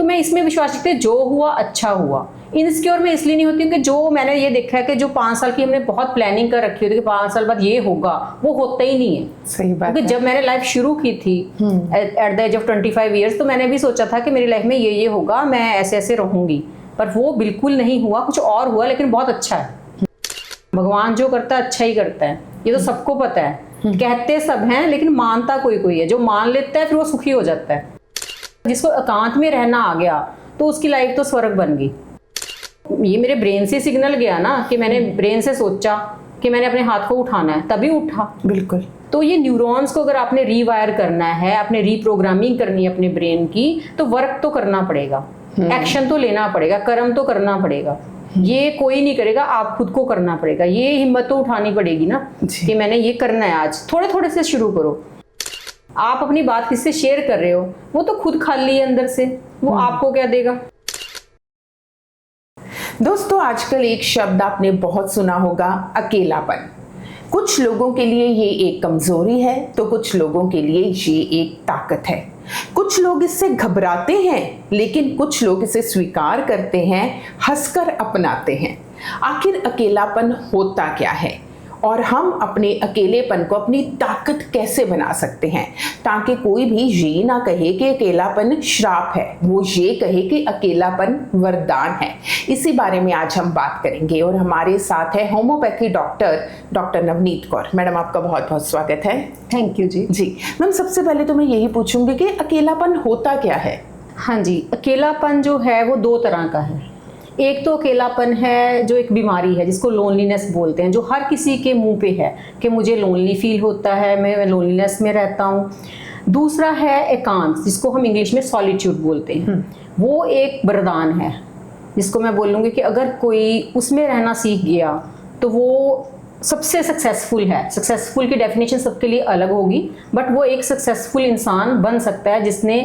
तो मैं इसमें विश्वास रखती हूँ जो हुआ अच्छा हुआ। इनसिक्योर मैं इसलिए नहीं होती हूँ कि जो मैंने ये देखा है कि जो 5 साल की हमने बहुत प्लानिंग कर रखी होती है कि 5 साल बाद ये होगा, वो होता ही नहीं है। सही बात क्योंकि जब मैंने लाइफ शुरू की थी at the age of 25 years, तो मैंने भी सोचा था कि मेरी लाइफ में ये होगा, मैं ऐसे ऐसे रहूंगी, पर वो बिल्कुल नहीं हुआ, कुछ और हुआ, लेकिन बहुत अच्छा है। भगवान जो करता है अच्छा ही करता है, ये तो सबको पता है। कहते सब हैं लेकिन मानता कोई कोई है, जो मान लेता है फिर वो सुखी हो जाता है। जिसको एकांत में रहना आ गया तो उसकी लाइफ तो स्वर्ग बन गई। ये मेरे ब्रेन से सिग्नल गया ना कि मैंने ब्रेन से सोचा कि मैंने अपने हाथ को उठाना है, तभी उठा। बिल्कुल। तो ये न्यूरॉन्स को अगर आपने रीवायर करना है, आपने रीप्रोग्रामिंग करनी है अपने ब्रेन की, तो वर्क तो करना पड़ेगा, एक्शन तो लेना पड़ेगा, कर्म तो करना पड़ेगा। ये कोई नहीं करेगा, आप खुद को करना पड़ेगा। ये हिम्मत तो उठानी पड़ेगी ना कि मैंने ये करना है। आज थोड़े थोड़े से शुरू करो। आप अपनी बात किससे शेयर कर रहे हो, वो तो खुद खाली है अंदर से, वो आपको क्या देगा। दोस्तों, आजकल एक शब्द आपने बहुत सुना होगा, अकेलापन। कुछ लोगों के लिए ये एक कमजोरी है तो कुछ लोगों के लिए ये एक ताकत है। कुछ लोग इससे घबराते हैं लेकिन कुछ लोग इसे स्वीकार करते हैं, हंसकर अपनाते हैं। आखिर अकेलापन होता क्या है और हम अपने अकेलेपन को अपनी ताकत कैसे बना सकते हैं, ताकि कोई भी ये ना कहे कि अकेलापन श्राप है, वो ये कहे कि अकेलापन वरदान है। इसी बारे में आज हम बात करेंगे और हमारे साथ है homeopathy doctor Navneet Kaur. Madam, आपका बहुत बहुत स्वागत है। Thank you ji. Ji ma'am, सबसे पहले तो मैं यही पूछूंगी कि अकेलापन होता क्या है। हाँ जी, अकेलापन जो है वो 2 तरह का है। एक तो अकेलापन है जो एक बीमारी है, जिसको लोनलीनेस बोलते हैं, जो हर किसी के मुंह पे है कि मुझे लोनली फील होता है, मैं लोनलीनेस में रहता हूँ। दूसरा है एकांत, जिसको हम इंग्लिश में सॉलिट्यूड बोलते हैं। वो एक वरदान है, जिसको मैं बोलूँगी कि अगर कोई उसमें रहना सीख गया तो वो सबसे सक्सेसफुल है। सक्सेसफुल की डेफिनेशन सबके लिए अलग होगी, बट वो एक सक्सेसफुल इंसान बन सकता है जिसने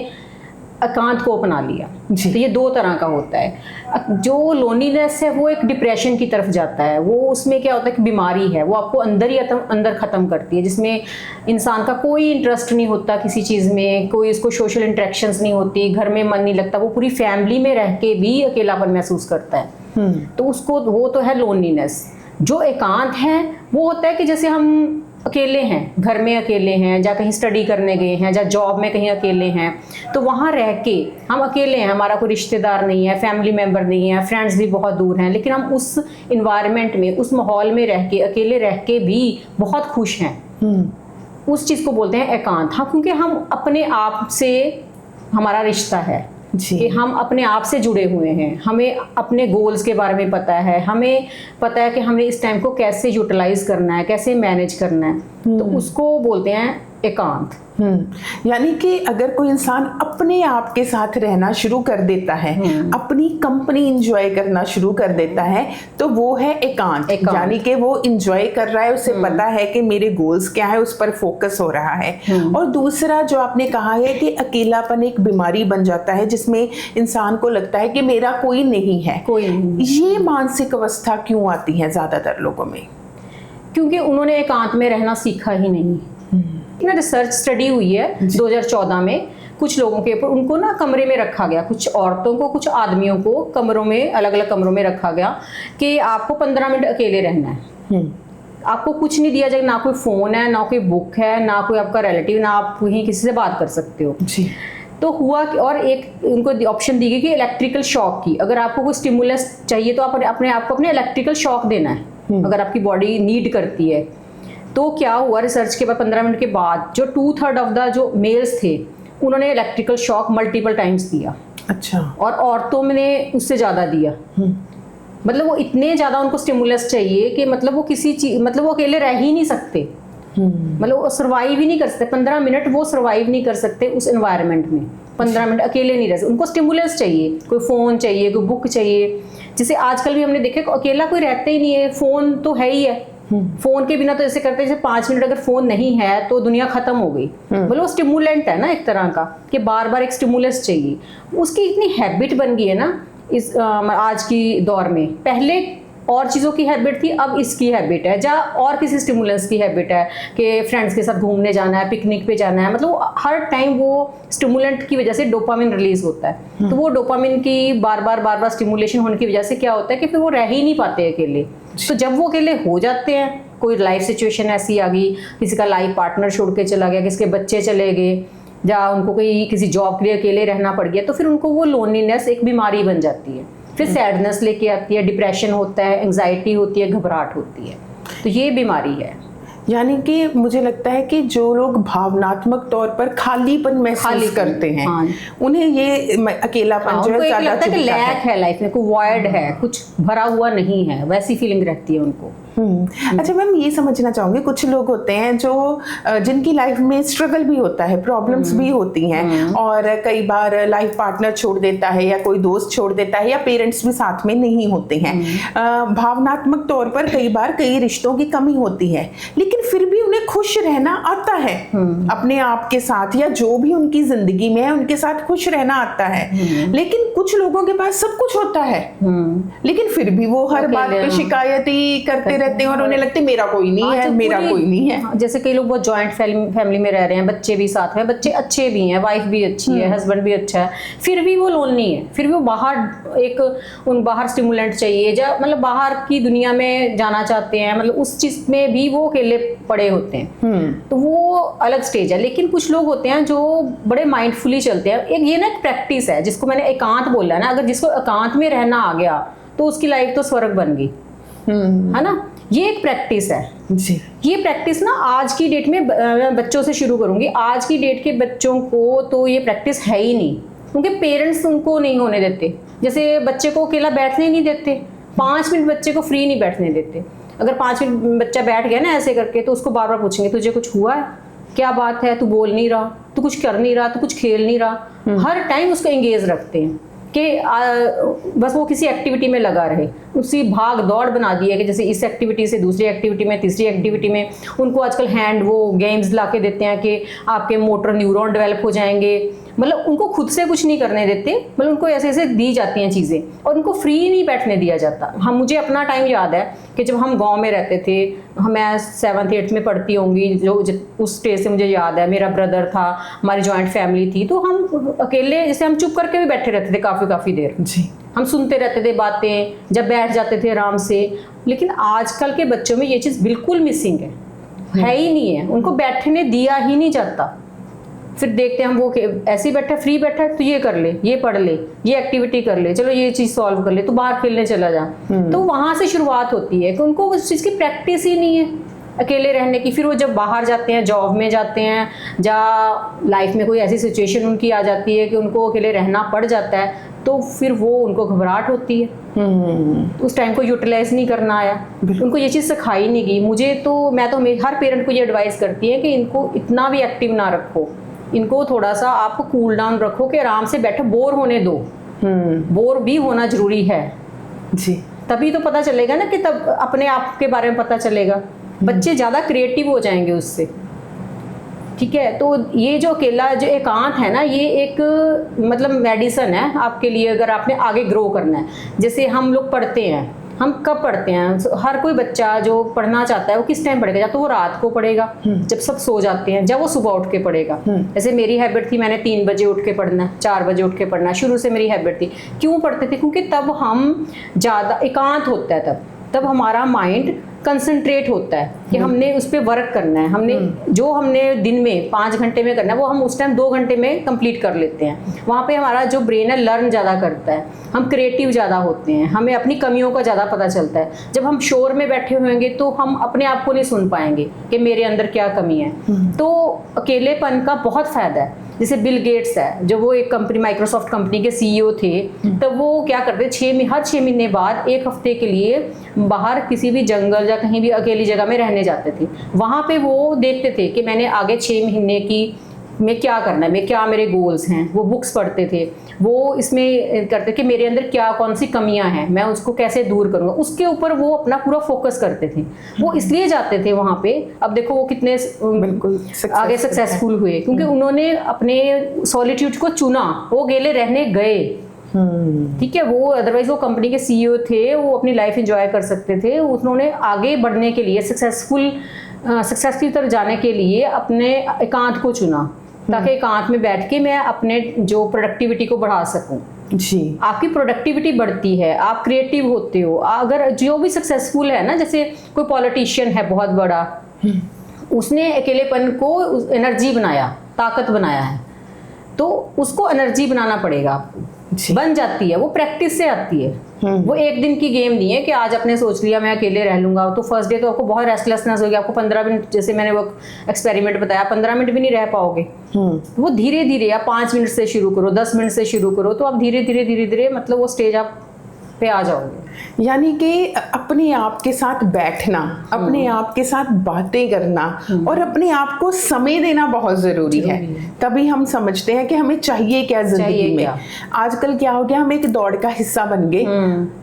एकांत को अपना लिया। तो ये 2 तरह का होता है। जो लोनलीनेस है वो एक डिप्रेशन की तरफ जाता है। वो उसमें क्या होता है कि बीमारी है, वो आपको अंदर ही अंदर ख़त्म करती है, जिसमें इंसान का कोई इंटरेस्ट नहीं होता किसी चीज़ में, कोई उसको सोशल इंटरेक्शंस नहीं होती, घर में मन नहीं लगता, वो पूरी फैमिली में रह के भी अकेलापन महसूस करता है। तो उसको वो तो है लोनलीनेस। जो एकांत है वो होता है कि जैसे हम अकेले हैं, घर में अकेले हैं, या कहीं स्टडी करने गए हैं, या जॉब में कहीं अकेले हैं, तो वहाँ रह के हम अकेले हैं, हमारा कोई रिश्तेदार नहीं है, फैमिली मेम्बर नहीं है, फ्रेंड्स भी बहुत दूर हैं, लेकिन हम उस इन्वायरमेंट में, उस माहौल में रह के, अकेले रह के भी बहुत खुश हैं। उस चीज़ को बोलते हैं एकांत। हाँ, क्योंकि हम अपने आप से, हमारा रिश्ता है कि हम अपने आप से जुड़े हुए हैं, हमें अपने गोल्स के बारे में पता है, हमें पता है कि हमें इस टाइम को कैसे यूटिलाइज करना है, कैसे मैनेज करना है, तो उसको बोलते हैं एकांत। यानी कि अगर कोई इंसान अपने आप के साथ रहना शुरू कर देता है, अपनी कंपनी एंजॉय करना शुरू कर देता है, तो वो है एकांत। यानी कि वो एंजॉय कर रहा है, उसे पता है कि मेरे गोल्स क्या है, उस पर फोकस हो रहा है। और दूसरा जो आपने कहा है कि अकेलापन एक बीमारी बन जाता है, जिसमें इंसान को लगता है कि मेरा कोई नहीं है। ये मानसिक अवस्था क्यों आती है ज्यादातर लोगों में? क्योंकि उन्होंने एकांत में रहना सीखा ही नहीं। ना रिसर्च स्टडी हुई है 2014 में, कुछ लोगों के ऊपर उनको ना कमरे में रखा गया, कुछ औरतों को, कुछ आदमियों को कमरों में, अलग अलग कमरों में रखा गया कि आपको 15 मिनट अकेले रहना है। आपको कुछ नहीं दिया जाएगा, ना कोई फ़ोन है, ना कोई बुक है, ना कोई आपका रिलेटिव, ना आप कहीं किसी से बात कर सकते हो जी। तो हुआ कि, और एक उनको ऑप्शन दी गई कि इलेक्ट्रिकल शॉक की, अगर आपको कोई स्टिमुलस चाहिए तो आप अपने आप को अपने इलेक्ट्रिकल शॉक देना है, अगर आपकी बॉडी नीड करती है। तो क्या हुआ, रिसर्च के बाद 15 मिनट के बाद जो 2/3 ऑफ द जो मेल्स थे, उन्होंने इलेक्ट्रिकल शॉक मल्टीपल टाइम्स दिया। अच्छा। और औरतों ने उससे ज़्यादा दिया। मतलब वो इतने ज़्यादा उनको स्टिमुलस चाहिए कि मतलब वो किसी चीज, मतलब वो अकेले रह ही नहीं सकते, मतलब वो सर्वाइव ही नहीं कर सकते। 15 मिनट वो सर्वाइव नहीं कर सकते उस एनवायरनमेंट में। 15 मिनट अकेले नहीं रह सकते, उनको स्टिमुलस चाहिए, कोई फ़ोन चाहिए, कोई बुक चाहिए। जैसे आजकल भी हमने देखा अकेला कोई रहता ही नहीं है, फ़ोन तो है ही है। फोन के बिना तो ऐसे करते हैं जैसे 5 मिनट अगर फोन नहीं है तो दुनिया खत्म हो गई। मतलब वो स्टिमुलेंट है ना एक तरह का, कि बार बार एक स्टिमुलस चाहिए। उसकी इतनी हैबिट बन गई है ना इस आज की दौर में। पहले और चीज़ों की हैबिट थी, अब इसकी हैबिट है, या और किसी स्टिमुलेंस की हैबिट है कि फ्रेंड्स के साथ घूमने जाना है, पिकनिक पे जाना है, मतलब हर टाइम वो स्टिमुलेंट की वजह से डोपामिन रिलीज होता है। तो वो डोपामिन की बार बार स्टिमुलेशन होने की वजह से क्या होता है कि फिर वो रह ही नहीं पाते अकेले। तो जब वो अकेले हो जाते हैं, कोई लाइफ सिचुएशन ऐसी आ गई, किसी का लाइफ पार्टनर छोड़ के चला गया, किसी के बच्चे चले गए, या उनको कोई किसी जॉब के लिए अकेले रहना पड़ गया, तो फिर उनको वो लोनलीनेस एक बीमारी बन जाती है। फिर सैडनेस लेके आती है, डिप्रेशन होता है, एंग्जाइटी होती है, घबराहट होती है। तो ये बीमारी है। यानी कि मुझे लगता है कि जो लोग भावनात्मक तौर पर खालीपन महसूस करते हैं, हाँ, उन्हें ये अकेलापन जो है ज्यादा लगता है कि लैक है लाइफ में, कोई वॉइड है, कुछ भरा हुआ नहीं है, वैसी फीलिंग रहती है उनको। अच्छा मैम, ये समझना चाहूंगी, कुछ लोग होते हैं जो जिनकी लाइफ में स्ट्रगल भी होता है, प्रॉब्लम्स भी होती हैं, और कई बार लाइफ पार्टनर छोड़ देता है या कोई दोस्त छोड़ देता है या पेरेंट्स भी साथ में नहीं होते हैं। भावनात्मक तौर पर कई बार कई रिश्तों की कमी होती है, लेकिन फिर भी उन्हें खुश रहना आता है अपने आप के साथ, या जो भी उनकी जिंदगी में है उनके साथ खुश रहना आता है। लेकिन कुछ लोगों के पास सब कुछ होता है, लेकिन फिर भी वो हर बात पे शिकायत ही करते रहते हैं और उन्हें लगता है मेरा कोई नहीं है, मेरा कोई नहीं है। जैसे कई लोग बहुत जॉइंट फैमिली में रह रहे हैं, बच्चे भी साथ में, बच्चे अच्छे भी हैं, वाइफ भी अच्छी है, हस्बैंड भी अच्छा है, फिर भी वो लोनली है, फिर भी वो बाहर स्टिमुलेंट चाहिए, या मतलब बाहर की दुनिया में जाना चाहते हैं, मतलब उस चीज में भी वो अकेले पड़े होते हैं। तो वो अलग स्टेज है। लेकिन कुछ लोग होते हैं जो बड़े माइंडफुली चलते हैं। एक ये ना एक प्रैक्टिस है जिसको मैंने एकांत बोला ना, अगर जिसको एकांत में रहना आ गया तो उसकी लाइफ तो स्वर्ग बन गई, है ना। ये एक प्रैक्टिस है जी। ये प्रैक्टिस ना आज की डेट में बच्चों से शुरू करूंगी। आज की डेट के बच्चों को तो ये प्रैक्टिस है ही नहीं, क्योंकि पेरेंट्स उनको नहीं होने देते। जैसे बच्चे को अकेला बैठने नहीं देते, 5 मिनट बच्चे को फ्री नहीं बैठने देते। अगर 5 मिनट बच्चा बैठ गया ना ऐसे करके, तो उसको बार बार पूछेंगे तुझे कुछ हुआ है, क्या बात है, तू बोल नहीं रहा, तू कुछ कर नहीं रहा, तू कुछ खेल नहीं रहा। हर टाइम उसको एंगेज रखते हैं कि बस वो किसी एक्टिविटी में लगा रहे। उसी भाग दौड़ बना दी है कि जैसे इस एक्टिविटी से दूसरी एक्टिविटी में, तीसरी एक्टिविटी में। उनको आजकल हैंड वो गेम्स ला के देते हैं कि आपके मोटर न्यूरॉन डेवलप हो जाएंगे। मतलब उनको खुद से कुछ नहीं करने देते, मतलब उनको ऐसे ऐसे दी जाती हैं चीज़ें, और उनको फ्री नहीं बैठने दिया जाता। मुझे अपना टाइम याद है कि जब हम गांव में रहते थे, मैं 7th 8th में पढ़ती होंगी, जो उस स्टेज से मुझे याद है। मेरा ब्रदर था, हमारी जॉइंट फैमिली थी, तो हम अकेले जैसे हम चुप करके भी बैठे रहते थे काफ़ी देर जी। हम सुनते रहते थे बातें, जब बैठ जाते थे आराम से। लेकिन आजकल के बच्चों में ये चीज़ बिल्कुल मिसिंग है ही नहीं है। उनको बैठने दिया ही नहीं जाता। फिर देखते हैं हम वो ऐसे ही बैठा, फ्री बैठा, तो ये कर ले, ये पढ़ ले, ये एक्टिविटी कर ले, चलो ये चीज़ सॉल्व कर ले, तो बाहर खेलने चला जा। तो वहाँ से शुरुआत होती है कि उनको उस चीज़ की प्रैक्टिस ही नहीं है अकेले रहने की। फिर वो जब बाहर जाते हैं, जॉब में जाते हैं, या लाइफ में कोई ऐसी सिचुएशन उनकी आ जाती है कि उनको अकेले रहना पड़ जाता है, तो फिर वो उनको घबराहट होती है। उस टाइम को यूटिलाइज नहीं करना आया, उनको ये चीज़ सिखाई नहीं गई। मैं तो हर पेरेंट को ये एडवाइस करती है कि इनको इतना भी एक्टिव ना रखो, इनको थोड़ा सा आप कूल डाउन रखो कि आराम से बैठो, बोर होने दो। बोर भी होना जरूरी है जी, तभी तो पता चलेगा ना, कि तब अपने आप के बारे में पता चलेगा। बच्चे ज़्यादा क्रिएटिव हो जाएंगे उससे, ठीक है। तो ये जो अकेला जो एकांत है ना, ये एक मतलब मेडिसिन है आपके लिए, अगर आपने आगे ग्रो करना है। जैसे हम लोग पढ़ते हैं, हम कब पढ़ते हैं? हर कोई बच्चा जो पढ़ना चाहता है वो किस टाइम पढ़ेगा? या तो वो रात को पढ़ेगा जब सब सो जाते हैं, जब वो सुबह उठ के पढ़ेगा। जैसे मेरी हैबिट थी, मैंने 3 बजे उठ के पढ़ना, 4 बजे उठ के पढ़ना, शुरू से मेरी हैबिट थी। क्यों पढ़ते थे? क्योंकि तब हम ज़्यादा एकांत होता है, तब हमारा माइंड कंसंट्रेट होता है कि हमने उस पर वर्क करना है। हमने दिन में 5 घंटे में करना है, वो हम उस टाइम 2 घंटे में कंप्लीट कर लेते हैं। वहाँ पे हमारा जो ब्रेन है लर्न ज़्यादा करता है, हम क्रिएटिव ज़्यादा होते हैं, हमें अपनी कमियों का ज़्यादा पता चलता है। जब हम शोर में बैठे होंगे तो हम अपने आप को नहीं सुन पाएंगे कि मेरे अंदर क्या कमी है। तो अकेलेपन का बहुत फ़ायदा है। जैसे बिल गेट्स है, जो वो एक कंपनी, माइक्रोसॉफ्ट कंपनी के CEO थे, तब वो क्या करते, हर 6 महीने बाद 1 हफ्ते के लिए बाहर किसी भी जंगल या कहीं भी अकेली जगह में रहने जाते थे। वहाँ पे वो देखते थे कि मैंने आगे 6 महीने की में क्या करना है, क्या मेरे गोल्स हैं। वो बुक्स पढ़ते थे, वो इसमें करते कि मेरे अंदर कौन सी कमियां हैं, मैं उसको कैसे दूर करूँगा, उसके ऊपर वो अपना पूरा फोकस करते थे। वो इसलिए जाते थे वहाँ पे। अब देखो वो कितने बिल्कुल आगे सक्सेसफुल हुए, क्योंकि उन्होंने अपने सॉलिट्यूड को चुना, वो अकेले रहने गए। ठीक है, वो अदरवाइज वो कंपनी के सीईओ थे, वो अपनी लाइफ एंजॉय कर सकते थे। उन्होंने आगे बढ़ने के लिए सक्सेस की तरफ जाने के लिए अपने एकांत को चुना, ताकि एकांत में बैठ के मैं अपने जो प्रोडक्टिविटी को बढ़ा सकूं। जी, आपकी प्रोडक्टिविटी बढ़ती है, आप क्रिएटिव होते हो। अगर जो भी सक्सेसफुल है ना, जैसे कोई पॉलिटिशियन है बहुत बड़ा, उसने अकेलेपन को एनर्जी बनाया, ताकत बनाया है, तो उसको एनर्जी बनाना पड़ेगा आपको। बन जाती है, वो प्रैक्टिस से आती है। वो एक दिन की गेम नहीं है कि आज आपने सोच लिया मैं अकेले रह लूंगा, तो फर्स्ट डे तो आपको बहुत रेस्टलेसनेस होगी, आपको 15 मिनट, जैसे मैंने वो एक्सपेरिमेंट बताया, 15 मिनट भी नहीं रह पाओगे। वो धीरे धीरे आप 5 मिनट से शुरू करो, 10 मिनट से शुरू करो, तो आप धीरे धीरे मतलब वो स्टेज आप पे आ जाओगे। यानी कि अपने आप के साथ बैठना, अपने आप के साथ बातें करना और अपने आप को समय देना बहुत जरूरी है। तभी हम समझते हैं कि हमें चाहिए क्या जिंदगी में। आजकल क्या हो गया, हम एक दौड़ का हिस्सा बन गए,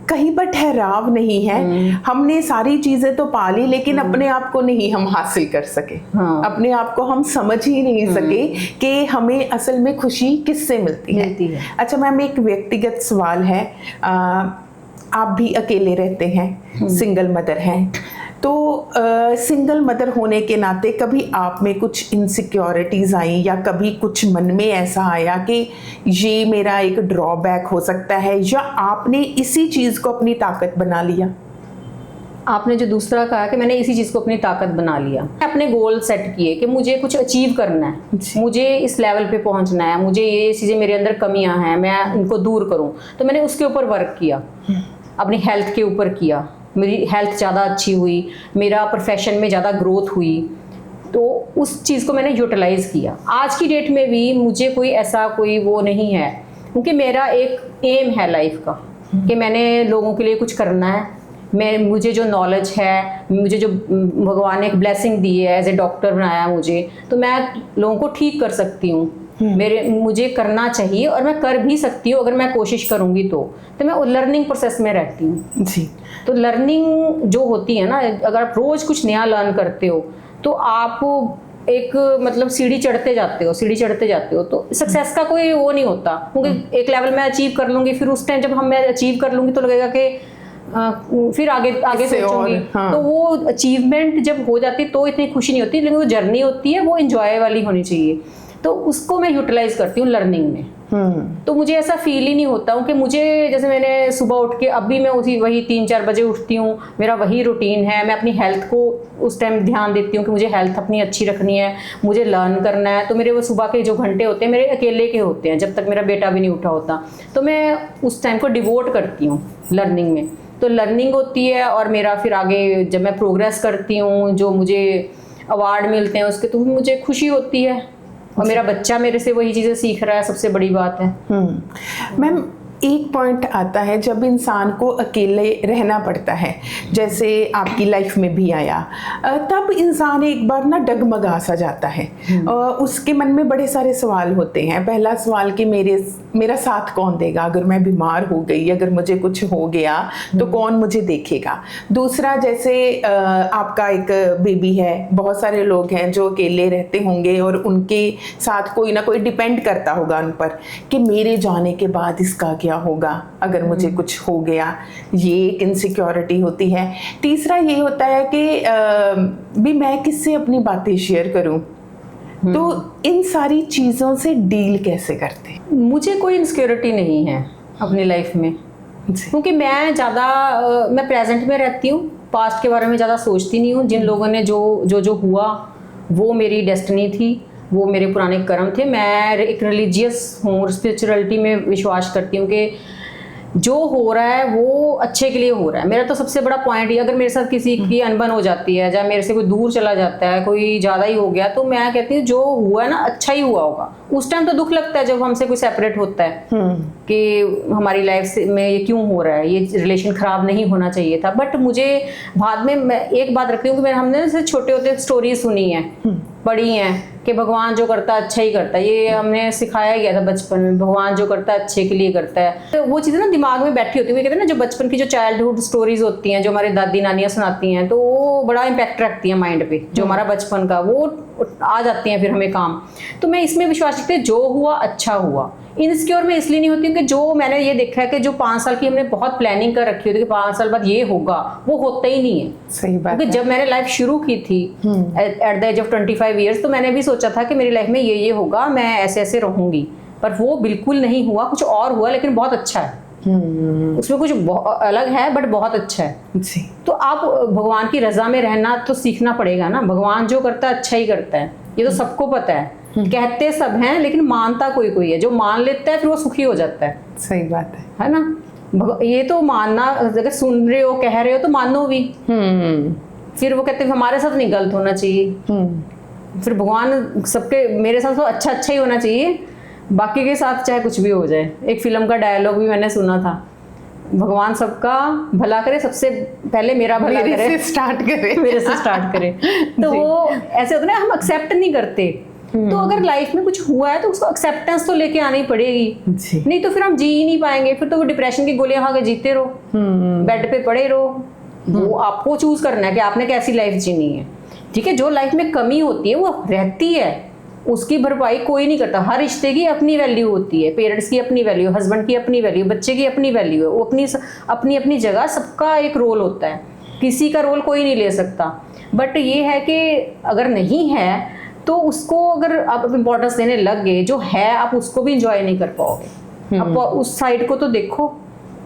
कहीं पर ठहराव नहीं है। हमने सारी चीजें तो पा ली, लेकिन अपने आप को नहीं हम हासिल कर सके। अपने आप को हम समझ ही नहीं सके कि हमें असल में खुशी किससे मिलती है। अच्छा मैम, एक व्यक्तिगत सवाल है, आप भी अकेले रहते हैं, सिंगल मदर हैं, तो सिंगल मदर होने के नाते कभी आप में कुछ इनसिक्योरिटीज़ आई, या कभी कुछ मन में ऐसा आया कि ये मेरा एक ड्रॉबैक हो सकता है, या आपने इसी चीज़ को अपनी ताकत बना लिया? आपने जो दूसरा कहा कि मैंने इसी चीज़ को अपनी ताकत बना लिया, अपने गोल सेट किए कि मुझे कुछ अचीव करना है, मुझे इस लेवल पे पहुंचना है, मुझे ये चीज़ें मेरे अंदर कमियां हैं, मैं इनको दूर करूं, तो मैंने उसके ऊपर वर्क किया, अपनी हेल्थ के ऊपर किया। मेरी हेल्थ ज़्यादा अच्छी हुई, मेरा प्रोफेशन में ज़्यादा ग्रोथ हुई, तो उस चीज़ को मैंने यूटिलाइज़ किया। आज की डेट में भी मुझे कोई ऐसा कोई वो नहीं है, क्योंकि मेरा एक एम है लाइफ का कि मैंने लोगों के लिए कुछ करना है। मुझे जो नॉलेज है, मुझे जो भगवान ने एक ब्लेसिंग दी है, एज ए डॉक्टर बनाया मुझे, तो मैं लोगों को ठीक कर सकती हूँ। मुझे करना चाहिए और मैं कर भी सकती हूँ अगर मैं कोशिश करूँगी तो मैं लर्निंग प्रोसेस में रहती हूँ जी। तो लर्निंग जो होती है ना, अगर आप रोज़ कुछ नया लर्न करते हो तो आप एक मतलब सीढ़ी चढ़ते जाते हो, तो सक्सेस का कोई वो नहीं होता, क्योंकि एक लेवल मैं अचीव कर लूँगी, फिर उस टाइम जब मैं अचीव कर लूँगी तो लगेगा कि फिर आगे सोचूंगी। हाँ। तो वो अचीवमेंट जब हो जाती तो इतनी खुशी नहीं होती, लेकिन वो जर्नी होती है वो एंजॉय वाली होनी चाहिए, तो उसको मैं यूटिलाइज करती हूँ लर्निंग में। तो मुझे ऐसा फील ही नहीं होता हूँ कि मुझे, जैसे मैंने सुबह उठ के अभी मैं वही 3-4 बजे उठती हूँ, मेरा वही रूटीन है, मैं अपनी हेल्थ को उस टाइम ध्यान देती हूँ कि मुझे हेल्थ अपनी अच्छी रखनी है, मुझे लर्न करना है। तो मेरे वो सुबह के जो घंटे होते हैं मेरे अकेले के होते हैं, जब तक मेरा बेटा भी नहीं उठा होता, तो मैं उस टाइम को डिवोट करती हूँ लर्निंग में। तो लर्निंग होती है और मेरा फिर आगे जब मैं प्रोग्रेस करती हूँ, जो मुझे अवार्ड मिलते हैं उसके, तो मुझे खुशी होती है और मेरा बच्चा मेरे से वही चीज़ें सीख रहा है, सबसे बड़ी बात है। मैम, एक पॉइंट आता है जब इंसान को अकेले रहना पड़ता है, जैसे आपकी लाइफ में भी आया, तब इंसान एक बार ना डगमगा सा जाता है। उसके मन में बड़े सारे सवाल होते हैं। पहला सवाल कि मेरा साथ कौन देगा अगर मैं बीमार हो गई, अगर मुझे कुछ हो गया तो कौन मुझे देखेगा। दूसरा, जैसे आपका एक बेबी है, बहुत सारे लोग हैं जो अकेले रहते होंगे और उनके साथ कोई ना कोई डिपेंड करता होगा उन पर कि मेरे जाने के बाद इसका क्या होगा अगर मुझे कुछ हो गया, ये एक इनसिक्योरिटी होती है। तीसरा ये होता है कि भी मैं किससे अपनी बातें शेयर करूं। तो इन सारी चीज़ों से डील कैसे करते हैं? मुझे कोई इनसिक्योरिटी नहीं है अपनी लाइफ में, क्योंकि मैं प्रेजेंट में रहती हूँ, पास्ट के बारे में ज़्यादा सोचती नहीं हूँ। जिन लोगों ने जो हुआ वो मेरी डेस्टिनी थी, वो मेरे पुराने कर्म थे। मैं एक रिलीजियस हूँ, स्पिरिचुअलिटी में विश्वास करती हूँ कि जो हो रहा है वो अच्छे के लिए हो रहा है। मेरा तो सबसे बड़ा पॉइंट ये, अगर मेरे साथ किसी की अनबन हो जाती है, या मेरे से कोई दूर चला जाता है, कोई ज़्यादा ही हो गया, तो मैं कहती हूँ जो हुआ है ना अच्छा ही हुआ होगा। उस टाइम तो दुख लगता है जब हमसे कोई सेपरेट होता है कि हमारी लाइफ में ये क्यों हो रहा है, ये रिलेशन ख़राब नहीं होना चाहिए था। बट मुझे बाद में मैं एक बात रखती हूँ कि हमने छोटे होते स्टोरीज सुनी हैं, पढ़ी हैं कि भगवान जो करता है अच्छा ही करता है, ये हमने सिखाया गया था बचपन में, भगवान जो करता है अच्छे के लिए करता है। तो वो चीज़ें ना दिमाग में बैठी होती है। वो कहते हैं ना, जो बचपन की जो चाइल्डहुड स्टोरीज होती हैं, जो हमारे दादी नानियाँ सुनाती हैं, तो वो बड़ा इम्पैक्ट रखती हैं माइंड पे, जो हमारा बचपन का, वो आ जाती हैं फिर हमें काम। तो मैं इसमें विश्वास रखती हूँ, जो हुआ अच्छा हुआ। इनसिक्योर मैं इसलिए नहीं होती हूँ कि जो मैंने ये देखा है कि जो 5 साल की हमने बहुत प्लानिंग कर रखी होती है कि 5 साल बाद ये होगा, वो होता ही नहीं है। सही बात क्योंकि जब मैंने लाइफ शुरू की थी at the age of 25 years, तो मैंने भी सोचा था कि मेरी लाइफ में ये होगा, मैं ऐसे ऐसे रहूंगी, पर वो बिल्कुल नहीं हुआ। कुछ और हुआ, लेकिन बहुत अच्छा है। उसमें कुछ अलग है बट बहुत अच्छा है जी। तो आप भगवान की रजा में रहना तो सीखना पड़ेगा ना। भगवान जो करता है अच्छा ही करता है, ये तो सबको पता है। कहते सब हैं लेकिन मानता कोई कोई है। जो मान लेता है फिर वो सुखी हो जाता है। सही बात है ना। ये तो मानना, अगर सुन रहे हो कह रहे हो तो मानो भी। फिर वो कहते हैं हमारे साथ नहीं गलत होना चाहिए। फिर भगवान सबके, मेरे साथ तो अच्छा अच्छा ही होना चाहिए, बाकी के साथ चाहे कुछ भी हो जाए। एक फिल्म का डायलॉग भी मैंने सुना था, भगवान सबका भला करे, सबसे पहले मेरा भला करे, मेरे से स्टार्ट करे। मेरे से स्टार्ट करे। तो वो ऐसे होता है ना, हम एक्सेप्ट नहीं करते। तो अगर लाइफ में कुछ हुआ है तो उसको एक्सेप्टेंस तो लेके आनी पड़ेगी जी। नहीं तो फिर हम जी ही नहीं पाएंगे। फिर तो वो डिप्रेशन की गोलियां खा के जीते रहो, बेड पे पड़े रहो। वो आपको चूज करना है कि आपने कैसी लाइफ जीनी है। ठीक है, जो लाइफ में कमी होती है वो रहती है, उसकी भरपाई कोई नहीं करता। हर रिश्ते की अपनी वैल्यू होती है, पेरेंट्स की अपनी वैल्यू, हस्बैंड की अपनी वैल्यू, बच्चे की अपनी वैल्यू है। वो अपनी अपनी जगह सबका एक रोल होता है, किसी का रोल कोई नहीं ले सकता। बट ये है कि अगर नहीं है तो उसको अगर आप इम्पोर्टेंस देने लग गए, जो है आप उसको भी इंजॉय नहीं कर पाओगे। आप उस साइड को तो देखो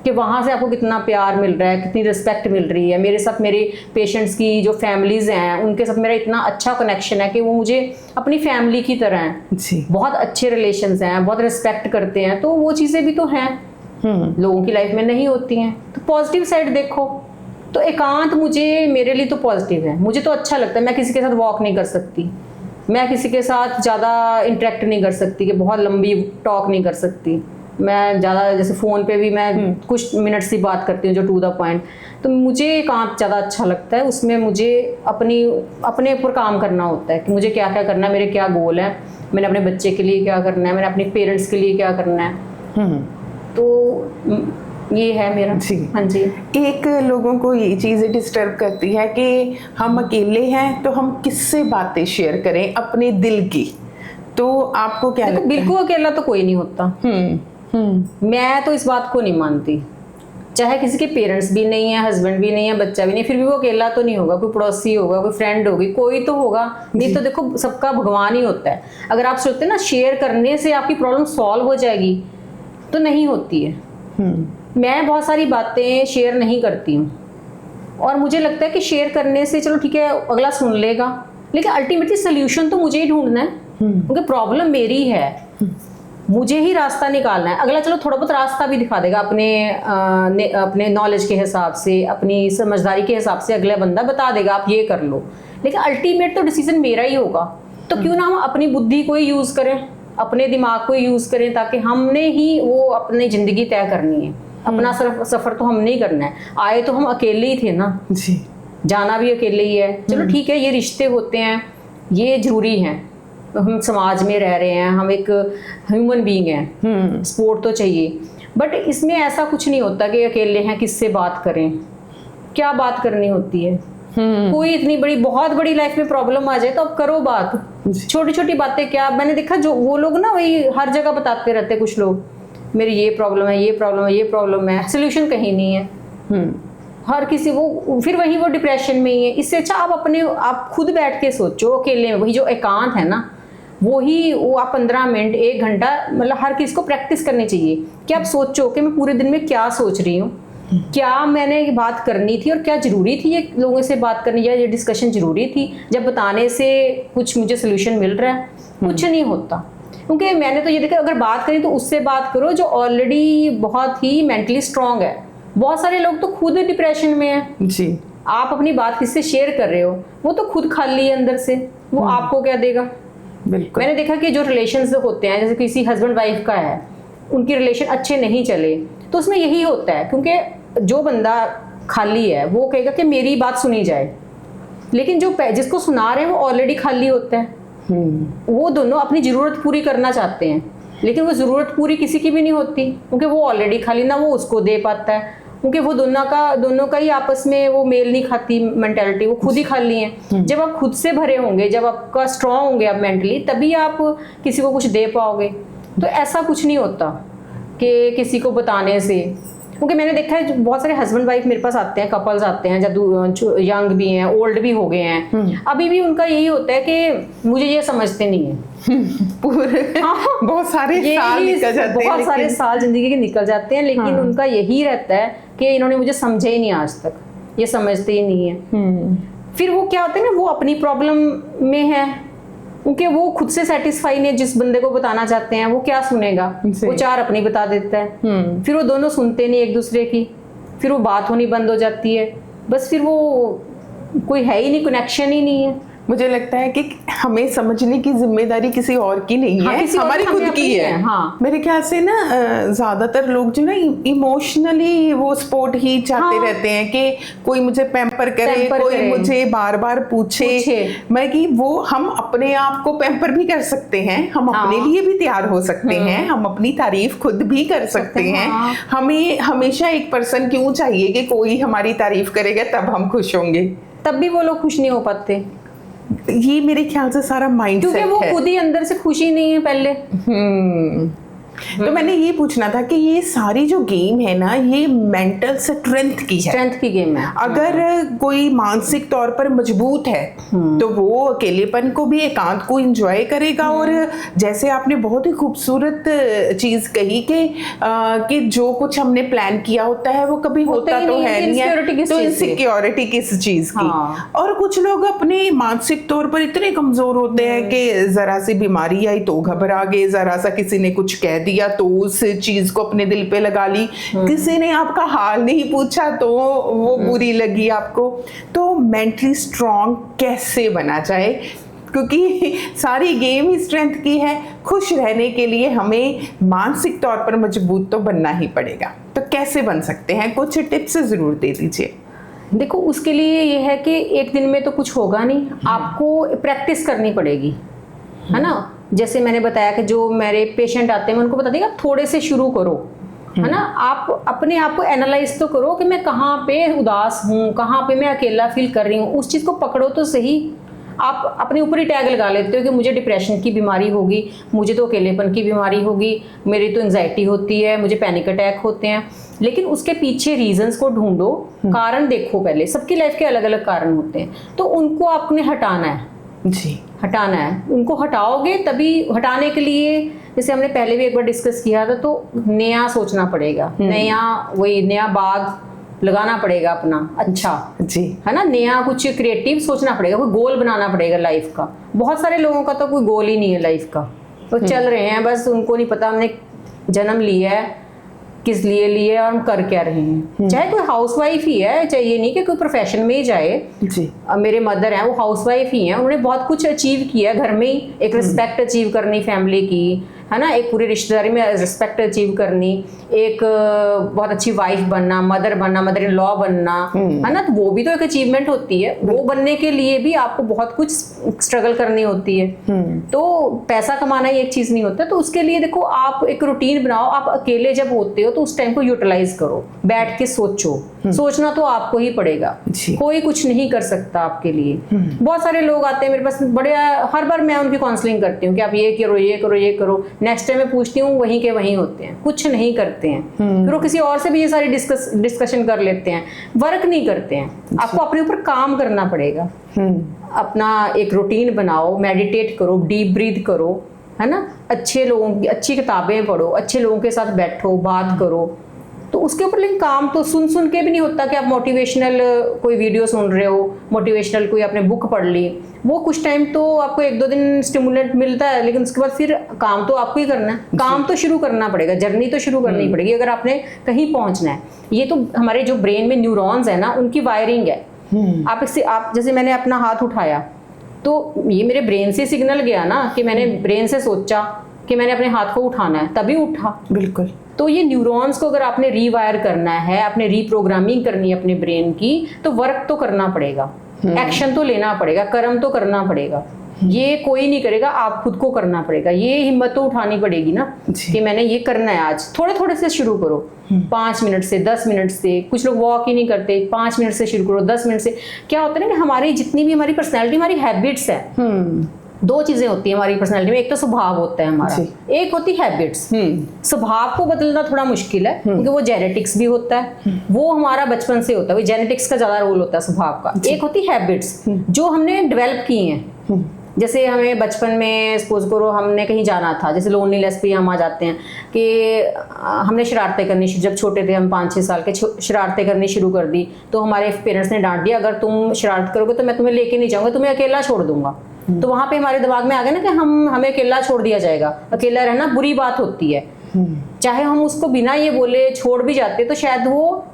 कि वहाँ से आपको कितना प्यार मिल रहा है, कितनी रिस्पेक्ट मिल रही है। मेरे साथ मेरे पेशेंट्स की जो फैमिलीज हैं, उनके साथ मेरा इतना अच्छा कनेक्शन है कि वो मुझे अपनी फैमिली की तरह हैं जी। बहुत अच्छे रिलेशंस हैं, बहुत रिस्पेक्ट करते हैं। तो वो चीज़ें भी तो हैं, लोगों की लाइफ में नहीं होती हैं। तो पॉजिटिव साइड देखो। तो एकांत मेरे लिए तो पॉजिटिव है। मुझे तो अच्छा लगता है। मैं किसी के साथ वॉक नहीं कर सकती, मैं किसी के साथ ज़्यादा इंटरेक्ट नहीं कर सकती, कि बहुत लंबी टॉक नहीं कर सकती। मैं ज़्यादा, जैसे फ़ोन पे भी मैं कुछ मिनट्स की बात करती हूँ जो टू द पॉइंट। तो मुझे एकांत ज़्यादा अच्छा लगता है। उसमें मुझे अपने ऊपर काम करना होता है कि मुझे क्या क्या करना है, मेरे क्या गोल हैं, मैंने अपने बच्चे के लिए क्या करना है, मैंने अपने पेरेंट्स के लिए क्या करना है। तो ये है मेरा। जी। हाँ जी। एक लोगों को ये चीज़ें डिस्टर्ब करती है कि हम अकेले हैं तो हम किससे बातें शेयर करें अपने दिल की। तो आपको क्या लगता है? बिल्कुल अकेला तो कोई नहीं होता। मैं तो इस बात को नहीं मानती। चाहे किसी के पेरेंट्स भी नहीं है, हस्बैंड भी नहीं है, बच्चा भी नहीं, फिर भी वो अकेला तो नहीं होगा। कोई पड़ोसी होगा, कोई फ्रेंड होगी, कोई तो होगा। नहीं तो देखो सबका भगवान ही होता है। अगर आप सोचते ना शेयर करने से आपकी प्रॉब्लम सॉल्व हो जाएगी, तो नहीं होती है। मैं बहुत सारी बातें शेयर नहीं करती हूँ, और मुझे लगता है कि शेयर करने से चलो ठीक है अगला सुन लेगा, लेकिन अल्टीमेटली सोल्यूशन तो मुझे ही ढूंढना है, क्योंकि प्रॉब्लम मेरी है, मुझे ही रास्ता निकालना है। अगला चलो थोड़ा बहुत रास्ता भी दिखा देगा अपने नॉलेज के हिसाब से, अपनी समझदारी के हिसाब से अगला बंदा बता देगा आप ये कर लो, लेकिन अल्टीमेट तो डिसीजन मेरा ही होगा। तो क्यों ना हम अपनी बुद्धि को ही यूज करें, अपने दिमाग को यूज करें, ताकि हमने ही वो अपनी जिंदगी तय करनी है। अपना सफर तो हमने ही करना है। आए तो हम अकेले ही थे ना जी, जाना भी अकेले ही है। चलो ठीक है, ये रिश्ते होते हैं, ये जरूरी हैं, हम समाज में रह रहे हैं, हम एक ह्यूमन बीइंग हैं, सपोर्ट तो चाहिए। बट इसमें ऐसा कुछ नहीं होता कि अकेले हैं किससे बात करें, क्या बात करनी होती है। कोई इतनी बड़ी बहुत बड़ी लाइफ में प्रॉब्लम आ जाए तो अब करो बात। छोटी छोटी बातें क्या, मैंने देखा जो वो लोग ना वही हर जगह बताते रहते हैं कुछ लोग, मेरी ये प्रॉब्लम है, ये प्रॉब्लम है, ये प्रॉब्लम है, सोल्यूशन कहीं नहीं है। हर किसी वो फिर वही वो डिप्रेशन में ही है। इससे अच्छा आप खुद बैठ के सोचो अकेले में, वही जो एकांत है ना, वो आप 15 मिनट 1 घंटा, मतलब हर किसी को प्रैक्टिस करनी चाहिए कि आप सोचो कि मैं पूरे दिन में क्या सोच रही हूँ, क्या मैंने बात करनी थी और क्या जरूरी थी ये लोगों से बात करनी, या ये डिस्कशन जरूरी थी, जब बताने से कुछ मुझे सोल्यूशन मिल रहा है। कुछ नहीं होता, क्योंकि मैंने तो ये देखा अगर बात करें तो उससे बात करो जो ऑलरेडी बहुत ही मेंटली स्ट्रांग है। बहुत सारे लोग तो खुद डिप्रेशन में है जी। आप अपनी बात किससे शेयर कर रहे हो, वो तो खुद खाली है अंदर से, वो आपको क्या देगा। बिल्कुल। मैंने देखा कि जो रिलेशंस होते हैं, जैसे किसी हस्बैंड वाइफ का है, उनकी रिलेशन अच्छे नहीं चले, तो उसमें यही होता है, क्योंकि जो बंदा खाली है वो कहेगा कि मेरी बात सुनी जाए, लेकिन जो जिसको सुना रहे हैं वो ऑलरेडी खाली होता है। वो दोनों अपनी ज़रूरत पूरी करना चाहते हैं, लेकिन वो ज़रूरत पूरी किसी की भी नहीं होती, क्योंकि वो ऑलरेडी खाली ना वो उसको दे पाता है, क्योंकि वो दोनों का ही आपस में वो मेल नहीं खाती मेंटेलिटी, वो खुद ही खाली है। जब आप खुद से भरे होंगे, जब आपका स्ट्रांग होंगे आप मेंटली, तभी आप किसी को कुछ दे पाओगे। तो ऐसा कुछ नहीं होता कि किसी को बताने से, क्योंकि मैंने देखा है बहुत सारे हस्बैंड वाइफ मेरे पास आते हैं, कपल्स आते हैं, जब यंग भी हैं, ओल्ड भी हो गए हैं, अभी भी उनका यही होता है कि मुझे ये समझते नहीं है। पूरे बहुत सारे साल निकल जाते हैं, बहुत सारे साल जिंदगी के निकल जाते हैं, लेकिन उनका यही रहता है कि इन्होंने मुझे समझे ही नहीं आज तक, ये समझते ही नहीं है। फिर वो क्या होता है ना, वो अपनी प्रॉब्लम में है, क्योंकि वो खुद से सेटिस्फाई नहीं, जिस बंदे को बताना चाहते हैं वो क्या सुनेगा, वो चार अपनी बता देता है। फिर वो दोनों सुनते नहीं एक दूसरे की, फिर वो बात होनी बंद हो जाती है, बस फिर वो कोई है ही नहीं, कनेक्शन ही नहीं है। मुझे लगता है कि हमें समझने की जिम्मेदारी किसी और की नहीं है, हमारी खुद की है। हाँ। मेरे ख्याल से ना ज्यादातर लोग जो ना इमोशनली वो सपोर्ट ही चाहते रहते हैं कि कोई मुझे पैम्पर करे, कोई मुझे बार बार पूछे। मैं कि वो हम अपने आप को पैम्पर भी कर सकते हैं, हम अपने लिए भी तैयार हो सकते हैं, हम अपनी तारीफ खुद भी कर सकते हैं। हमें हमेशा एक पर्सन क्यों चाहिए कि कोई हमारी तारीफ करेगा तब हम खुश होंगे? तब भी वो लोग खुश नहीं हो पाते। ये मेरे ख्याल से सारा माइंडसेट है, क्योंकि वो खुद ही अंदर से खुशी नहीं है पहले। तो मैंने ये पूछना था कि ये सारी जो गेम है ना, ये मेंटल स्ट्रेंथ की है, स्ट्रेंथ की गेम है। अगर कोई मानसिक तौर पर मजबूत है तो वो अकेलेपन को भी, एकांत को एंजॉय करेगा। और जैसे आपने बहुत ही खूबसूरत चीज कही कि जो कुछ हमने प्लान किया होता है वो कभी होता तो है नहीं है, तो इनसिक्योरिटी किस चीज की। और कुछ लोग अपने मानसिक तौर पर इतने कमजोर होते हैं कि जरा सी बीमारी आई तो घबरा गए, जरा सा किसी ने कुछ कह दिया तो उस चीज को अपने दिल पे लगा ली, किसी ने आपका हाल नहीं पूछा तो वो बुरी लगी आपको। तो मेंटली स्ट्रांग कैसे बना जाए, क्योंकि सारी गेम ही स्ट्रेंथ की है। खुश रहने के लिए हमें मानसिक तौर पर मजबूत तो बनना ही पड़ेगा, तो कैसे बन सकते हैं? कुछ टिप्स जरूर दे दीजिए। देखो, उसके लिए ये है कि एक दिन में तो कुछ होगा नहीं, आपको प्रैक्टिस करनी पड़ेगी, है ना। जैसे मैंने बताया कि जो मेरे पेशेंट आते हैं मैं उनको बता देगा थोड़े से शुरू करो, है ना। आप अपने आप को एनालाइज तो करो कि मैं कहाँ पे उदास हूँ, कहाँ पे मैं अकेला फील कर रही हूँ, उस चीज़ को पकड़ो तो सही। आप अपने ऊपर ही टैग लगा लेते हो कि मुझे डिप्रेशन की बीमारी होगी, मुझे तो अकेलेपन की बीमारी होगी, मेरी तो एंजाइटी होती है, मुझे पैनिक अटैक होते हैं। लेकिन उसके पीछे रीजंस को ढूंढो, कारण देखो। पहले सबकी लाइफ के अलग अलग कारण होते हैं, तो उनको आपने हटाना है जी, हटाना है। उनको हटाओगे तभी, हटाने के लिए जैसे हमने पहले भी एक बार डिस्कस किया था, तो नया सोचना पड़ेगा, नया बाग लगाना पड़ेगा अपना, अच्छा जी, है ना। नया कुछ क्रिएटिव सोचना पड़ेगा, कोई गोल बनाना पड़ेगा लाइफ का। बहुत सारे लोगों का तो कोई गोल ही नहीं है लाइफ का, तो चल रहे हैं बस, उनको नहीं पता हमने जन्म लिया है, किस लिए लिए और हम कर क्या रहे हैं। चाहे कोई हाउसवाइफ ही है, चाहे ये नहीं कि कोई प्रोफेशन में ही जाए जी। मेरे मदर हैं, वो हाउसवाइफ ही हैं, उन्होंने बहुत कुछ अचीव किया घर में ही। एक रिस्पेक्ट अचीव करनी फैमिली की, है ना, एक पूरी रिश्तेदारी में रिस्पेक्ट अचीव करनी, एक बहुत अच्छी वाइफ बनना, मदर इन लॉ बनना, है ना। तो वो भी तो एक अचीवमेंट होती है। वो बनने के लिए भी आपको बहुत कुछ स्ट्रगल करनी होती है। तो पैसा कमाना ही एक चीज नहीं होता। तो उसके लिए देखो, आप एक रूटीन बनाओ। आप अकेले जब होते हो तो उस टाइम को यूटिलाइज करो, बैठ के सोचो। सोचना तो आपको ही पड़ेगा, कोई कुछ नहीं कर सकता आपके लिए। बहुत सारे लोग आते हैं मेरे पास, बड़े, हर बार मैं उनकी काउंसलिंग करती हूँ कि आप ये करो, ये करो, ये करो। नेक्स्ट टाइम मैं पूछती हूँ, वहीं के वहीं होते हैं, कुछ नहीं करते हैं। फिर वो किसी और से भी ये सारी डिस्कशन कर लेते हैं, वर्क नहीं करते हैं। आपको अपने ऊपर काम करना पड़ेगा। अपना एक रूटीन बनाओ, मेडिटेट करो, डीप ब्रीथ करो, है ना। अच्छे लोगों की अच्छी किताबें पढ़ो, अच्छे लोगों के साथ बैठो, बात करो। तो उसके ऊपर लेकिन काम तो सुन के भी नहीं होता कि आप मोटिवेशनल कोई वीडियो सुन रहे हो, मोटिवेशनल कोई आपने बुक पढ़ ली, वो कुछ टाइम तो आपको 1-2 दिन स्टिमुलेंट मिलता है, लेकिन उसके बाद फिर काम तो आपको ही करना है। काम तो शुरू करना पड़ेगा, जर्नी तो शुरू करनी पड़ेगी अगर आपने कहीं पहुंचना है। ये तो हमारे जो ब्रेन में न्यूरॉन्स है ना, उनकी वायरिंग है। आप जैसे मैंने अपना हाथ उठाया तो ये मेरे ब्रेन से सिग्नल गया ना, कि मैंने ब्रेन से सोचा कि मैंने अपने हाथ को उठाना है, तभी उठा। बिल्कुल। तो ये न्यूरॉन्स को अगर आपने रीवायर करना है, आपने रीप्रोग्रामिंग करनी है अपने ब्रेन की, तो वर्क तो करना पड़ेगा, एक्शन तो लेना पड़ेगा, कर्म तो करना पड़ेगा। ये कोई नहीं करेगा, आप खुद को करना पड़ेगा। ये हिम्मत तो उठानी पड़ेगी ना कि मैंने ये करना है आज। थोड़े थोड़े से शुरू करो, 5 मिनट से, 10 मिनट से। कुछ लोग वॉक ही नहीं करते, 5 मिनट से शुरू करो, 10 मिनट से। क्या होता है ना कि हमारी जितनी भी हमारी पर्सनैलिटी, हमारी हैबिट्स है, 2 चीजें होती है हमारी पर्सनैलिटी में। एक तो स्वभाव होता है हमारा, एक होती हैबिट्स। स्वभाव को बदलना थोड़ा मुश्किल है क्योंकि वो जेनेटिक्स भी होता है, वो हमारा बचपन से होता है, वो जेनेटिक्स का ज्यादा रोल होता है स्वभाव का। एक होती हैबिट्स जो हमने डेवलप की हैं। जैसे हमें बचपन में सपोज करो हमने कहीं जाना था, जैसे लोनलीनेस पे हम आ जाते हैं कि हमने शरारतें करनी, जब छोटे थे हम 5-6 साल के, शरारतें करनी शुरू कर दी तो हमारे पेरेंट्स ने डांट दिया, अगर तुम शरारत करोगे तो मैं तुम्हें लेके नहीं जाऊंगा, तुम्हें अकेला छोड़ दूंगा। तो वहां पे हमारे दिमाग में आ गया ना कि हमें अकेला छोड़ दिया जाएगा, अकेला रहना बुरी बात होती है। चाहे हम उसको बिना ये बोले छोड़ भी जाते तो शायद वो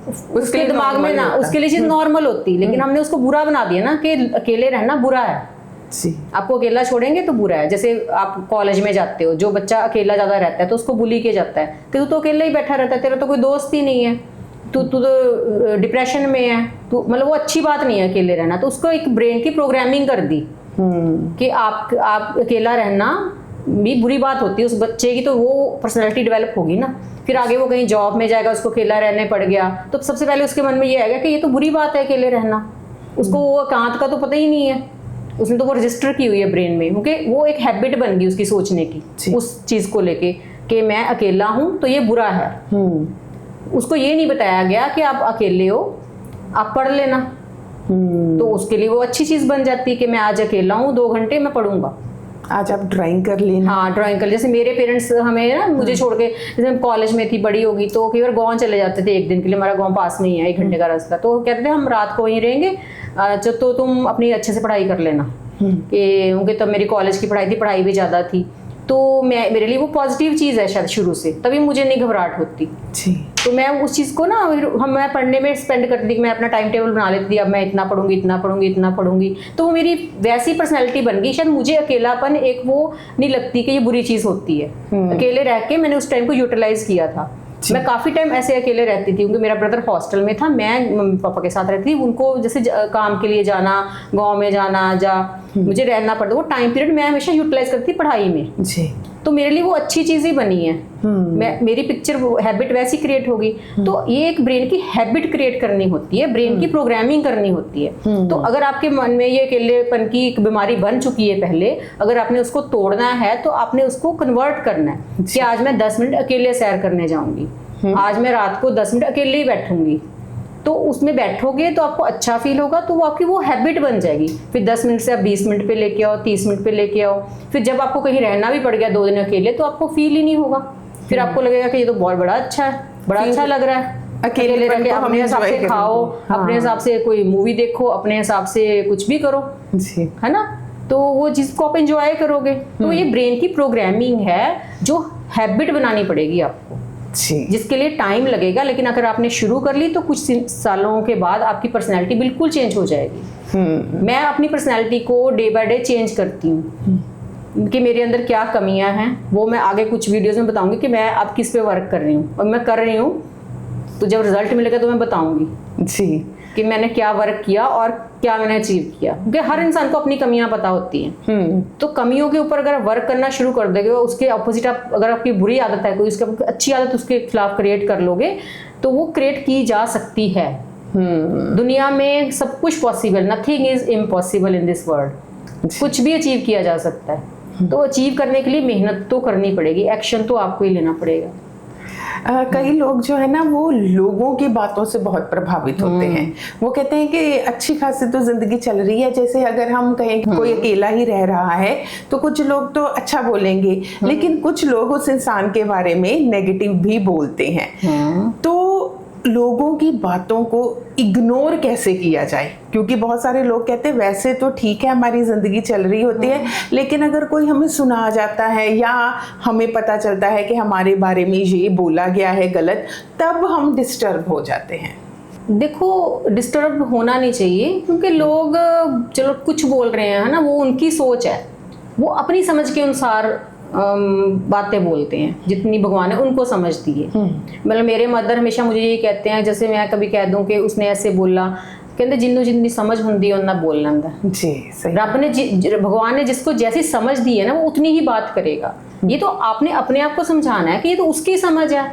उसके दिमाग में ना, उसके लिए चीज नॉर्मल होती, लेकिन हमने उसको बुरा बना दिया ना कि अकेले रहना बुरा है। आपको अकेला छोड़ेंगे तो बुरा है। जैसे आप कॉलेज में जाते हो, जो बच्चा अकेला ज्यादा रहता है तो उसको बुली किया जाता है कि तू तो अकेला ही बैठा रहता है, तेरा तो कोई दोस्त ही नहीं है, तू तो डिप्रेशन में है, तू, मतलब वो अच्छी बात नहीं है अकेले रहना। तो उसको एक ब्रेन की प्रोग्रामिंग कर दी कि आप अकेला रहना भी बुरी बात होती है उस बच्चे की, तो वो पर्सनैलिटी डेवलप होगी ना। फिर आगे वो कहीं जॉब में जाएगा, उसको अकेला रहने पड़ गया, तो सबसे पहले उसके मन में ये आएगा कि ये तो बुरी बात है अकेले रहना। उसको वो एकांत का तो पता ही नहीं है, उसने तो वो रजिस्टर की हुई है ब्रेन में, क्योंकि वो एक हैबिट बन गई उसकी सोचने की उस चीज को लेके कि मैं अकेला हूं तो ये बुरा है। उसको ये नहीं बताया गया कि आप अकेले हो, आप पढ़ लेना। तो उसके लिए वो अच्छी चीज बन जाती है कि मैं आज अकेला हूँ, 2 घंटे मैं पढ़ूंगा, आज आप ड्राइंग कर लेना। हाँ, ड्राइंग कर। जैसे मेरे पेरेंट्स हमें ना, मुझे छोड़ के, जैसे हम कॉलेज में थी, बड़ी होगी तो कई बार गाँव चले जाते थे 1 दिन के लिए, हमारा गाँव पास में ही है, 1 घंटे का रास्ता। तो कहते थे हम रात को वहीं रहेंगे, तो तुम अपनी अच्छे से पढ़ाई कर लेना। क्योंकि तब मेरी कॉलेज की पढ़ाई थी, पढ़ाई भी ज़्यादा थी, तो मेरे लिए वो पॉजिटिव चीज़ है शायद शुरू से, तभी मुझे नहीं घबराहट होती। तो मैं उस चीज़ को ना मैं पढ़ने में स्पेंड करती थी, मैं अपना टाइम टेबल बना लेती थी, अब मैं इतना पढ़ूंगी, इतना पढ़ूंगी, इतना पढ़ूंगी। तो वो मेरी वैसी पर्सनैलिटी बन गई। शायद मुझे अकेलापन एक वो नहीं लगती कि ये बुरी चीज़ होती है। अकेले रह के मैंने उस टाइम को यूटिलाइज किया था। मैं काफ़ी टाइम ऐसे अकेले रहती थी क्योंकि मेरा ब्रदर हॉस्टल में था, मैं मम्मी पापा के साथ रहती थी। उनको जैसे काम के लिए जाना, गांव में जाना, मुझे रहना पड़ता, वो टाइम पीरियड मैं हमेशा यूटिलाइज करती पढ़ाई में जी। तो मेरे लिए वो अच्छी चीज ही बनी है। मेरी पिक्चर हैबिट वैसी क्रिएट होगी। तो ये एक ब्रेन की हैबिट क्रिएट करनी होती है, ब्रेन की प्रोग्रामिंग करनी होती है। तो अगर आपके मन में ये अकेलेपन की एक बीमारी बन चुकी है पहले, अगर आपने उसको तोड़ना है तो आपने उसको कन्वर्ट करना है कि आज मैं 10 मिनट अकेले सैर करने जाऊंगी, आज मैं रात को 10 मिनट अकेले ही बैठूंगी। तो उसमें बैठोगे तो आपको अच्छा फील होगा, तो वो आपकी वो हैबिट बन जाएगी। फिर 10 मिनट से आप 20 मिनट पे लेके आओ, 30 मिनट पे लेके आओ। फिर जब आपको कहीं रहना भी पड़ गया 2 दिन अकेले, तो आपको फील ही नहीं होगा। फिर आपको लगेगा कि ये तो बहुत बड़ा अच्छा है, बड़ा अच्छा लग रहा है। अकेले रह के अपने हिसाब से खाओ, अपने हिसाब से कोई मूवी देखो, अपने हिसाब से कुछ भी करो, है ना। तो वो चीज को आप एंजॉय करोगे। तो ये ब्रेन की प्रोग्रामिंग है जो हैबिट बनानी पड़ेगी आपको, जिसके लिए टाइम लगेगा। लेकिन अगर आपने शुरू कर ली तो कुछ सालों के बाद आपकी पर्सनैलिटी बिल्कुल चेंज हो जाएगी। मैं अपनी पर्सनैलिटी को डे बाय डे चेंज करती हूँ कि मेरे अंदर क्या कमियां हैं। वो मैं आगे कुछ वीडियोस में बताऊंगी कि मैं अब किस पे वर्क कर रही हूँ, और मैं कर रही हूँ तो जब रिजल्ट मिलेगा तो मैं बताऊंगी जी कि मैंने क्या वर्क किया और क्या मैंने अचीव किया। क्योंकि हर इंसान को अपनी कमियां पता होती हैं। तो कमियों के ऊपर अगर वर्क करना शुरू कर दोगे, उसके अपोजिट आप, अगर आपकी बुरी आदत है कोई, उसकी अच्छी आदत उसके खिलाफ क्रिएट कर लोगे तो वो क्रिएट की जा सकती है। दुनिया में सब कुछ possible, nothing is impossible in this world. कुछ भी अचीव किया जा सकता है। तो अचीव करने के लिए मेहनत तो करनी पड़ेगी, एक्शन तो आपको ही लेना पड़ेगा। कई लोग जो है ना वो लोगों की बातों से बहुत प्रभावित होते हैं। वो कहते हैं कि अच्छी खासी तो जिंदगी चल रही है, जैसे अगर हम कहें कोई अकेला ही रह रहा है तो कुछ लोग तो अच्छा बोलेंगे, लेकिन कुछ लोग उस इंसान के बारे में नेगेटिव भी बोलते हैं। तो लोगों की बातों को इग्नोर कैसे किया जाए? क्योंकि बहुत सारे लोग कहते हैं वैसे तो ठीक है हमारी ज़िंदगी चल रही होती है, लेकिन अगर कोई हमें सुना जाता है या हमें पता चलता है कि हमारे बारे में ये बोला गया है गलत, तब हम डिस्टर्ब हो जाते हैं। देखो, डिस्टर्ब होना नहीं चाहिए, क्योंकि लोग चलो कुछ बोल रहे हैं, है ना, वो उनकी सोच है, वो अपनी समझ के अनुसार बातें बोलते हैं, जितनी भगवान ने उनको समझ दी है। मतलब मेरे मदर हमेशा मुझे ये कहते हैं, जैसे मैं कभी कह दूं कि उसने ऐसे बोला कहते जिन्नू जितनी समझ होंगी उन्ना बोल लेंदा। जी सही। रब ने भगवान ने जिसको जैसी समझ दी है ना वो उतनी ही बात करेगा। ये तो आपने अपने आप को समझाना है कि ये तो उसकी समझ है,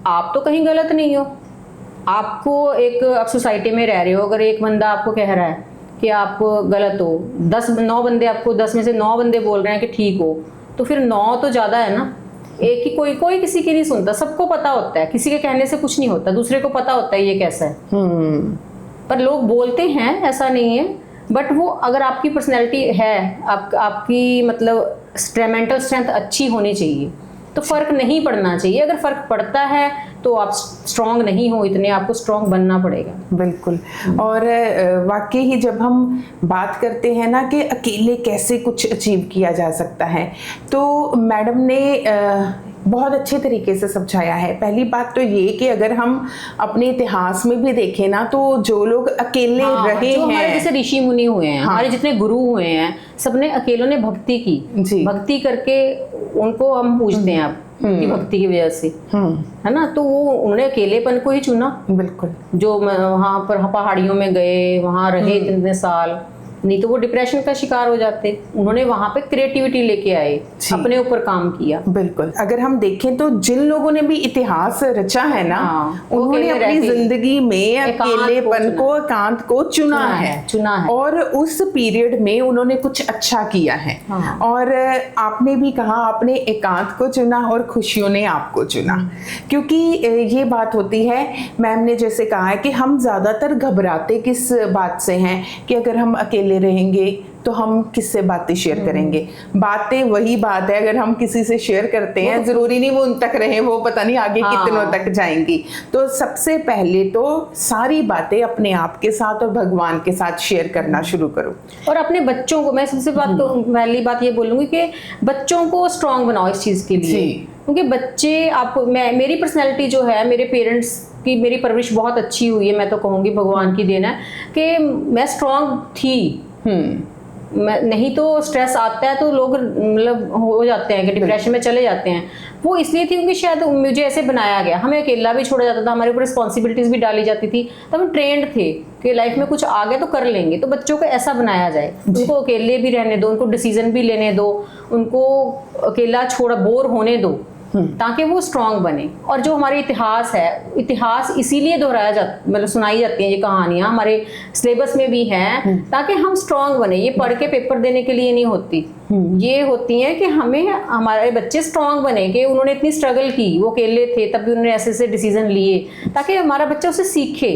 आप तो कहीं गलत नहीं हो। आपको आप सोसाइटी में रह रहे हो, अगर एक बंदा आपको कह रहा है कि आप गलत हो, 9 बंदे आपको 10 में से 9 बंदे बोल रहे हैं कि ठीक हो, तो फिर 9 तो ज़्यादा है ना। एक ही कोई किसी की नहीं सुनता, सबको पता होता है, किसी के कहने से कुछ नहीं होता, दूसरे को पता होता है ये कैसा है। पर लोग बोलते हैं, ऐसा नहीं है, बट वो अगर आपकी पर्सनैलिटी है, आपकी मतलब मेंटल स्ट्रेंथ अच्छी होनी चाहिए, तो फर्क नहीं पड़ना चाहिए। अगर फर्क पड़ता है तो आप स्ट्रांग नहीं हो इतने, आपको स्ट्रांग बनना पड़ेगा। बिल्कुल। और वाकई ही जब हम बात करते हैं ना कि अकेले कैसे कुछ अचीव किया जा सकता है, तो मैडम ने बहुत अच्छे तरीके से समझाया है। पहली बात तो ये कि अगर हम अपने इतिहास में भी देखें ना, तो जो लोग अकेले रहे जो हमारे हैं, जैसे ऋषि मुनि हुए हैं, हमारे जितने गुरु हुए हैं, सबने अकेलों ने भक्ति की। भक्ति करके उनको हम पूजते हैं अब उनकी भक्ति की वजह से, है ना। तो वो उन्होंने अकेलेपन को ही चुना। बिल्कुल। जो वहां पर पहाड़ियों में गए, वहां रहे इतने साल, नहीं तो वो डिप्रेशन का शिकार हो जाते। उन्होंने वहां पे क्रिएटिविटी लेके आए, अपने ऊपर काम किया। बिल्कुल। अगर हम देखें तो जिन लोगों ने भी इतिहास रचा है ना, उन्होंने अपनी जिंदगी में अकेलेपन को, एकांत को चुना है। और उस पीरियड में उन्होंने कुछ अच्छा किया है। और आपने भी कहा, आपने एकांत को चुना और खुशियों ने आपको चुना। क्योंकि ये बात होती है, मैम ने जैसे कहा है कि हम ज्यादातर घबराते किस बात से हैं कि अगर हम अकेले रहेंगे तो हम किससे बातें शेयर करेंगे। बातें वही बात है, अगर हम किसी से शेयर करते हैं, जरूरी नहीं वो उन तक रहे, वो पता नहीं आगे कितनों तक जाएंगी। तो सबसे पहले तो सारी बातें अपने आप के साथ और भगवान के साथ शेयर करना शुरू करो। और अपने बच्चों को, मैं सबसे पहली बात ये बोलूंगी कि बच्चों को स्ट्रांग बनाओ इस चीज के लिए। क्योंकि बच्चे आपको, मेरी पर्सनैलिटी जो है, मेरे पेरेंट्स की मेरी परवरिश बहुत अच्छी हुई है, मैं तो कहूँगी भगवान की देन है कि मैं स्ट्रांग थी। नहीं तो स्ट्रेस आता है तो लोग मतलब हो जाते हैं कि डिप्रेशन में चले जाते हैं। वो इसलिए थी क्योंकि शायद मुझे ऐसे बनाया गया, हमें अकेला भी छोड़ा जाता था, हमारे ऊपर रिस्पॉन्सिबिलिटीज भी डाली जाती थी, तो हम ट्रेंड थे कि लाइफ में कुछ आ गया तो कर लेंगे। तो बच्चों को ऐसा बनाया जाए, उनको अकेले भी रहने दो, उनको डिसीजन भी लेने दो, उनको अकेला छोड़ा बोर होने दो, ताकि वो स्ट्रांग बने। और जो हमारे इतिहास है, इतिहास इसीलिए दोहराया जाता, मतलब सुनाई जाती हैं ये कहानियां, हमारे सिलेबस में भी हैं, ताकि हम स्ट्रांग बने। ये पढ़ के पेपर देने के लिए नहीं होती, ये होती हैं कि हमें हमारे बच्चे स्ट्रांग बने, कि उन्होंने इतनी स्ट्रगल की, वो अकेले थे तब भी उन्होंने ऐसे ऐसे डिसीजन लिए, ताकि हमारा बच्चा उसे सीखे।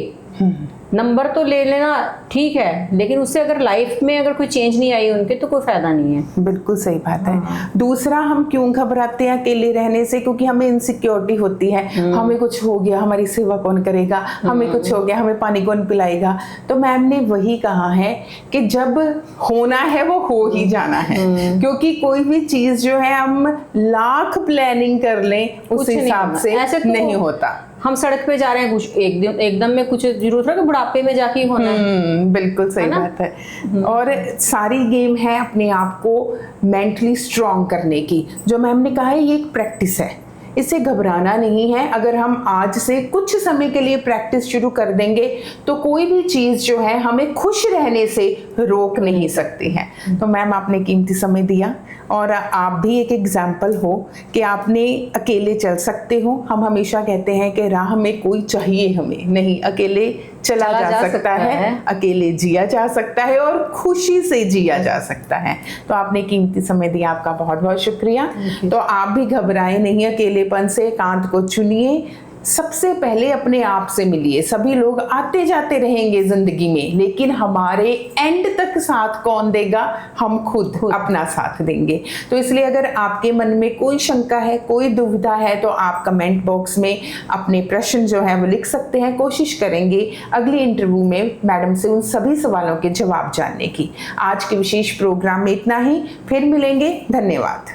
नंबर तो ले लेना ठीक है, लेकिन उससे अगर लाइफ में अगर कोई चेंज नहीं आई उनके, तो कोई फायदा नहीं है। बिल्कुल सही बात है। दूसरा, हम क्यों घबराते हैं अकेले रहने से? क्योंकि हमें इनसिक्योरिटी होती है, हमें कुछ हो गया, हमारी सेवा कौन करेगा, हमें कुछ हो गया, हमें पानी कौन पिलाएगा। तो मैम ने वही कहा है कि जब होना है वो हो ही जाना है। क्योंकि कोई भी चीज जो है हम लाख प्लानिंग कर लें, उस हिसाब से ऐसे नहीं होता। हम सड़क पे जा रहे हैं, कुछ एकदम में कुछ जरूरत है कि बुढ़ापे में जाके होना है। बिल्कुल सही बात है। और सारी गेम है अपने आप को मेंटली स्ट्रांग करने की। जो मैम ने कहा है, ये एक प्रैक्टिस है, इससे घबराना नहीं है। अगर हम आज से कुछ समय के लिए प्रैक्टिस शुरू कर देंगे तो कोई भी चीज जो है हमें खुश रहने से रोक नहीं सकती है। तो मैम, आपने कीमती समय दिया और आप भी एक एग्जाम्पल हो कि आपने अकेले चल सकते हो। हम हमेशा कहते हैं कि राह में कोई चाहिए हमें नहीं, अकेले चला जा सकता है, अकेले जिया जा सकता है और खुशी से जिया जा सकता है। तो आपने कीमती समय दिया, आपका बहुत बहुत शुक्रिया। तो आप भी घबराए नहीं, अकेलेपन से एकांत को चुनिए। सबसे पहले अपने आप से मिलिए। सभी लोग आते जाते रहेंगे जिंदगी में, लेकिन हमारे एंड तक साथ कौन देगा? हम खुद अपना साथ देंगे। तो इसलिए अगर आपके मन में कोई शंका है, कोई दुविधा है, तो आप कमेंट बॉक्स में अपने प्रश्न जो है वो लिख सकते हैं। कोशिश करेंगे अगली इंटरव्यू में मैडम से उन सभी सवालों के जवाब जानने की। आज के विशेष प्रोग्राम में इतना ही, फिर मिलेंगे। धन्यवाद।